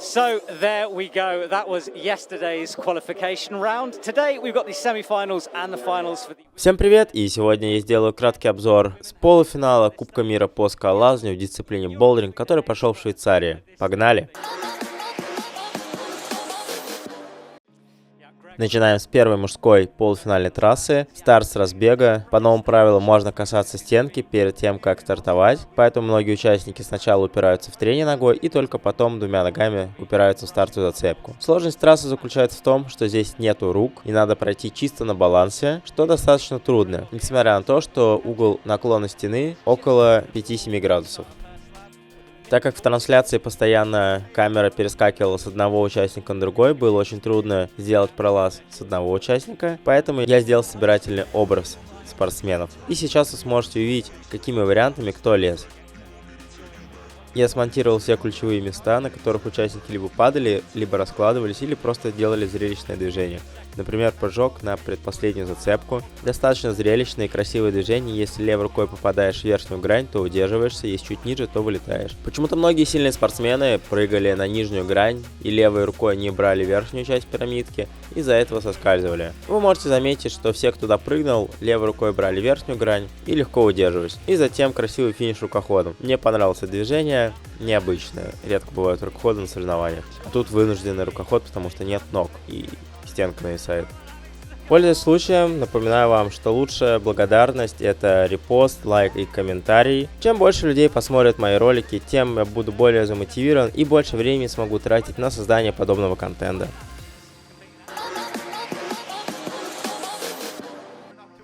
So there we go. That was yesterday's qualification round. Today we've got the semi-finals and the finals for the... Всем привет, и сегодня я сделаю краткий обзор с полуфинала Кубка мира по скалолазанию в дисциплине болдеринг, который прошел в Швейцарии. Погнали! Начинаем с первой мужской полуфинальной трассы. Старт с разбега. По новым правилам можно касаться стенки перед тем, как стартовать. Поэтому многие участники сначала упираются в трение ногой и только потом двумя ногами упираются в стартовую зацепку. Сложность трассы заключается в том, что здесь нету рук и надо пройти чисто на балансе, что достаточно трудно, несмотря на то, что угол наклона стены около 5-7 градусов. Так как в трансляции постоянно камера перескакивала с одного участника на другой, было очень трудно сделать пролаз с одного участника, поэтому я сделал собирательный образ спортсменов. И сейчас вы сможете увидеть, какими вариантами кто лез. Я смонтировал все ключевые места, на которых участники либо падали, либо раскладывались, или просто делали зрелищное движение. Например, прыжок на предпоследнюю зацепку. Достаточно зрелищное и красивое движение. Если левой рукой попадаешь в верхнюю грань, то удерживаешься, если чуть ниже, то вылетаешь. Почему-то многие сильные спортсмены прыгали на нижнюю грань и левой рукой не брали верхнюю часть пирамидки, из-за этого соскальзывали. Вы можете заметить, что все, кто допрыгнул, левой рукой брали верхнюю грань и легко удерживались. И затем красивый финиш рукоходом. Мне понравилось это движение, необычное. Редко бывают рукоходы на соревнованиях. А тут вынужденный рукоход, потому что нет ног и стенка нависает. Пользуясь случаем, напоминаю вам, что лучшая благодарность — это репост, лайк и комментарий. Чем больше людей посмотрят мои ролики, тем я буду более замотивирован и больше времени смогу тратить на создание подобного контента.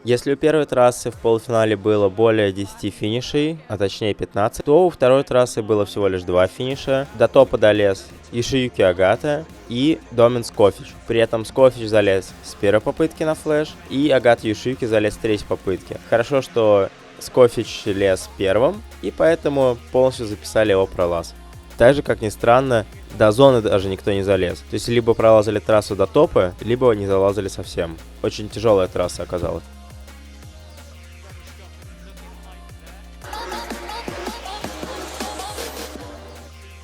Если у первой трассы в полуфинале было более 10 финишей, а точнее 15, то у второй трассы было всего лишь 2 финиша. До топа долез Ишиюки Агата и Домин Скофич. При этом Скофич залез с первой попытки на флеш, и Агата Ишиюки залез с третьей попытки. Хорошо, что Скофич лез первым, и поэтому полностью записали его пролаз. Так же, как ни странно, до зоны даже никто не залез. То есть либо пролазали трассу до топа, либо не залазали совсем. Очень тяжелая трасса оказалась.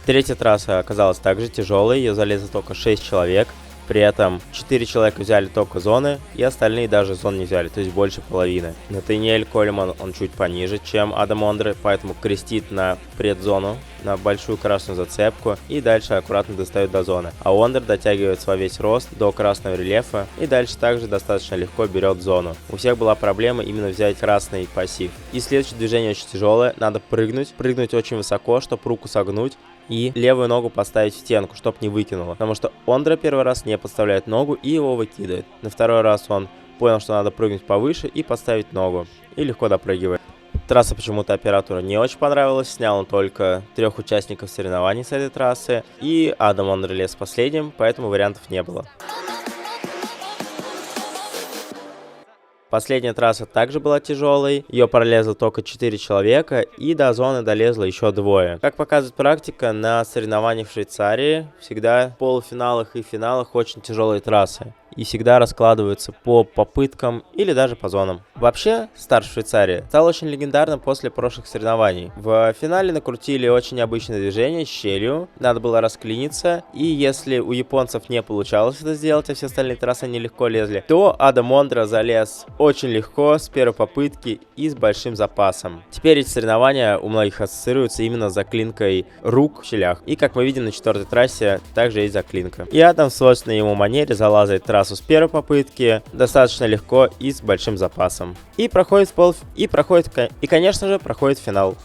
Третья трасса оказалась также тяжелой, ее залезло только 6 человек, при этом 4 человека взяли только зоны, и остальные даже зон не взяли, то есть больше половины. Натаниэль Колеман, он чуть пониже, чем Адам Ондре, поэтому крестит на предзону, на большую красную зацепку, и дальше аккуратно достает до зоны. А Ондре дотягивается во весь рост до красного рельефа, и дальше также достаточно легко берет зону. У всех была проблема именно взять красный пассив. И следующее движение очень тяжелое, надо прыгнуть очень высоко, чтобы руку согнуть, и левую ногу поставить в стенку, чтобы не выкинуло. Потому что Ондре первый раз не подставляет ногу и его выкидывает. На второй раз он понял, что надо прыгнуть повыше и поставить ногу. И легко допрыгивает. Трасса почему-то оператору не очень понравилась. Снял он только 3 участников соревнований с этой трассы. И Адам Ондре лез последним, поэтому вариантов не было. Последняя трасса также была тяжелой, ее пролезло только 4 человека, и до зоны долезло еще 2. Как показывает практика, на соревнованиях в Швейцарии всегда в полуфиналах и финалах очень тяжелые трассы. И всегда раскладываются по попыткам или даже по зонам. Вообще, старт в Швейцарии стал очень легендарным после прошлых соревнований. В финале накрутили очень необычное движение с щелью, надо было расклиниться, и если у японцев не получалось это сделать, а все остальные трассы нелегко лезли, то Адам Ондре залез очень легко, с первой попытки и с большим запасом. Теперь эти соревнования у многих ассоциируются именно с заклинкой рук в щелях. И как мы видим, на 4-й трассе также есть заклинка. И Адам в свойственной ему манере залазает трассу с первой попытки достаточно легко и с большим запасом. И конечно же, проходит финал.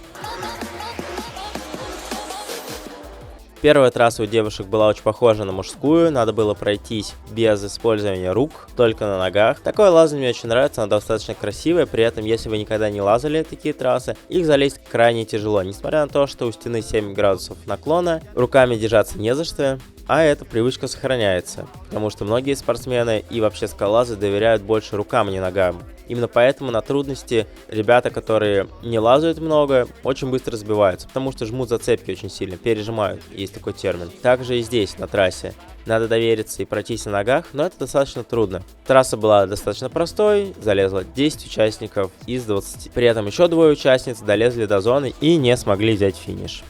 Первая трасса у девушек была очень похожа на мужскую, надо было пройтись без использования рук, только на ногах. Такое лазание мне очень нравится, оно достаточно красивое, при этом, если вы никогда не лазали такие трассы, их залезть крайне тяжело, несмотря на то, что у стены 7 градусов наклона, руками держаться не за что, а эта привычка сохраняется, потому что многие спортсмены и вообще скалолазы доверяют больше рукам, а не ногам. Именно поэтому на трудности ребята, которые не лазают много, очень быстро сбиваются, потому что жмут зацепки очень сильно, пережимают, есть такой термин. Также и здесь, на трассе. Надо довериться и пройтись на ногах, но это достаточно трудно. Трасса была достаточно простой, залезло 10 участников из 20. При этом еще 2 участниц долезли до зоны и не смогли взять финиш.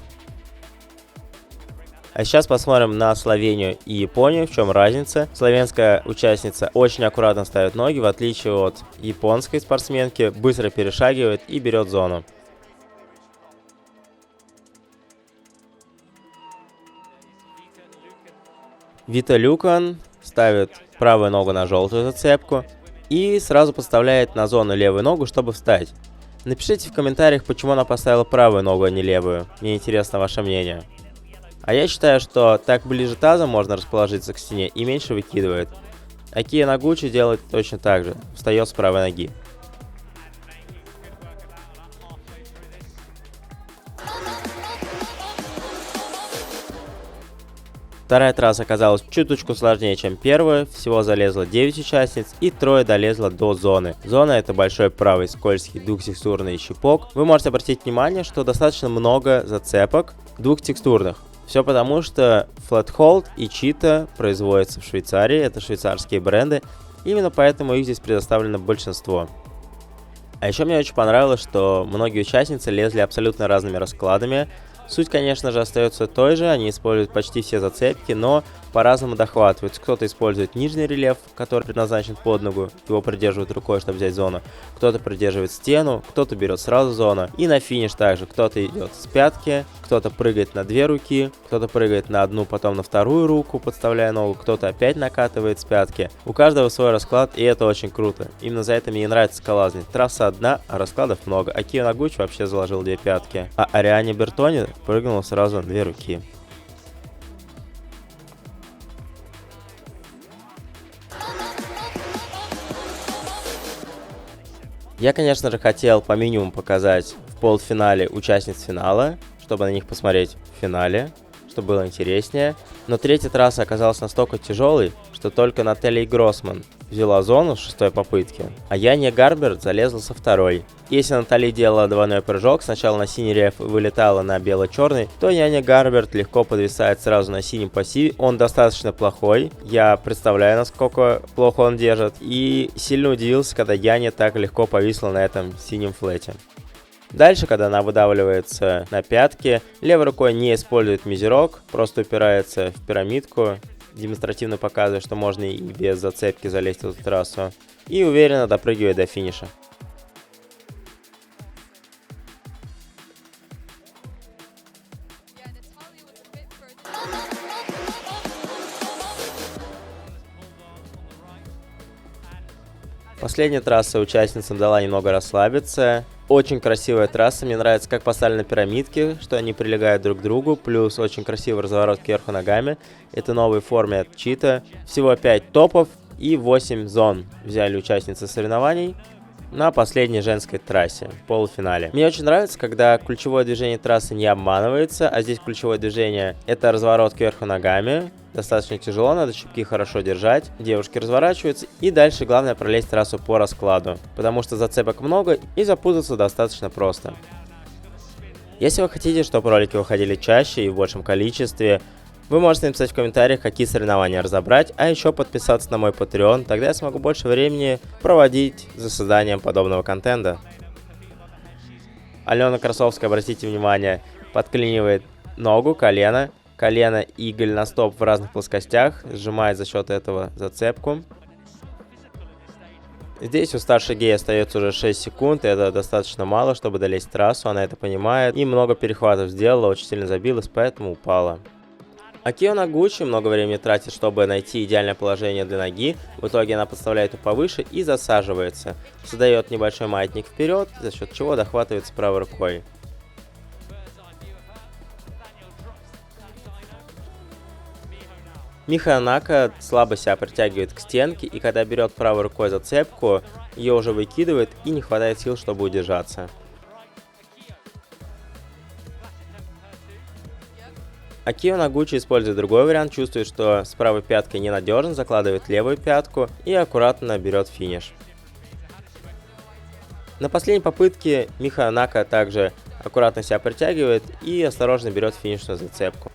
А сейчас посмотрим на Словению и Японию, в чем разница. Словенская участница очень аккуратно ставит ноги, в отличие от японской спортсменки, быстро перешагивает и берет зону. Вита Люкан ставит правую ногу на желтую зацепку и сразу подставляет на зону левую ногу, чтобы встать. Напишите в комментариях, почему она поставила правую ногу, а не левую. Мне интересно ваше мнение. А я считаю, что так ближе таза можно расположиться к стене и меньше выкидывает. Акия Нагучи делает точно так же. Встает с правой ноги. Вторая трасса оказалась чуточку сложнее, чем первая. Всего залезло 9 участниц и трое долезло до зоны. Зона — это большой правый скользкий двухтекстурный щипок. Вы можете обратить внимание, что достаточно много зацепок двухтекстурных. Все потому, что Flathold и Cheetah производятся в Швейцарии, это швейцарские бренды, именно поэтому их здесь предоставлено большинство. А еще мне очень понравилось, что многие участницы лезли абсолютно разными раскладами. Суть, конечно же, остается той же, они используют почти все зацепки, но по-разному дохватываются. Кто-то использует нижний рельеф, который предназначен под ногу, его придерживают рукой, чтобы взять зону. Кто-то придерживает стену, кто-то берет сразу зону. И на финиш также кто-то идет с пятки, кто-то прыгает на две руки, кто-то прыгает на одну, потом на вторую руку, подставляя ногу, кто-то опять накатывает с пятки. У каждого свой расклад, и это очень круто. Именно за это мне и нравится скалолазание. Трасса одна, а раскладов много. Акия Нагучи вообще заложил две пятки, а Ариане Бертони прыгнула сразу на две руки. Я, конечно же, хотел по минимуму показать в полуфинале участниц финала, чтобы на них посмотреть в финале, чтобы было интереснее. Но третья трасса оказалась настолько тяжелой, что только Наталья Гроссман взяла зону с 6-й попытки, а Яния Гарберт залезла со 2-й. Если Наталья делала двойной прыжок, сначала на синий реф и вылетала на бело-черный, то Яния Гарберт легко подвисает сразу на синем пассиве. Он достаточно плохой, я представляю, насколько плохо он держит, и сильно удивился, когда Яния так легко повисла на этом синем флете. Дальше, когда она выдавливается на пятки, левой рукой не использует мизерок, просто упирается в пирамидку, демонстративно показывая, что можно и без зацепки залезть в эту трассу, и уверенно допрыгивает до финиша. Последняя трасса участницам дала немного расслабиться. Очень красивая трасса, мне нравится, как поставлены пирамидки, что они прилегают друг к другу, плюс очень красивый разворот кверху ногами. Это новый формат Cheetah. Всего 5 топов и 8 зон взяли участницы соревнований на последней женской трассе, в полуфинале. Мне очень нравится, когда ключевое движение трассы не обманывается, а здесь ключевое движение — это разворот кверху ногами. Достаточно тяжело, надо щипки хорошо держать. Девушки разворачиваются, и дальше главное пролезть трассу по раскладу, потому что зацепок много и запутаться достаточно просто. Если вы хотите, чтобы ролики выходили чаще и в большем количестве, вы можете написать в комментариях, какие соревнования разобрать, а еще подписаться на мой Patreon, тогда я смогу больше времени проводить за созданием подобного контента. Алена Красовская, обратите внимание, подклинивает ногу, колено и голеностоп в разных плоскостях, сжимает за счет этого зацепку. Здесь у старшей геи остается уже 6 секунд, и это достаточно мало, чтобы долезть в трассу, она это понимает. И много перехватов сделала, очень сильно забилась, поэтому упала. Акия Нагучи много времени тратит, чтобы найти идеальное положение для ноги. В итоге она подставляет ее повыше и засаживается. Создает небольшой маятник вперед, за счет чего дохватывается правой рукой. Миха Анака слабо себя притягивает к стенке, и когда берет правой рукой зацепку, ее уже выкидывает и не хватает сил, чтобы удержаться. Акия Нагучи использует другой вариант, чувствует, что с правой пяткой ненадежно, закладывает левую пятку и аккуратно берет финиш. На последней попытке Миха Анака также аккуратно себя притягивает и осторожно берет финишную зацепку.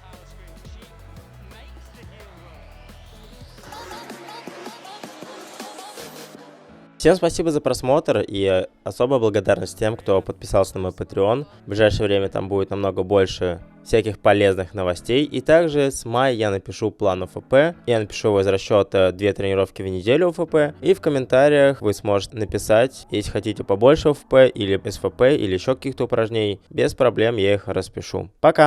Всем спасибо за просмотр и особая благодарность тем, кто подписался на мой Patreon. В ближайшее время там будет намного больше всяких полезных новостей. И также с мая я напишу план УФП. Я напишу его из расчета 2 тренировки в неделю УФП. И в комментариях вы сможете написать, если хотите побольше УФП или СФП или еще каких-то упражнений. Без проблем я их распишу. Пока!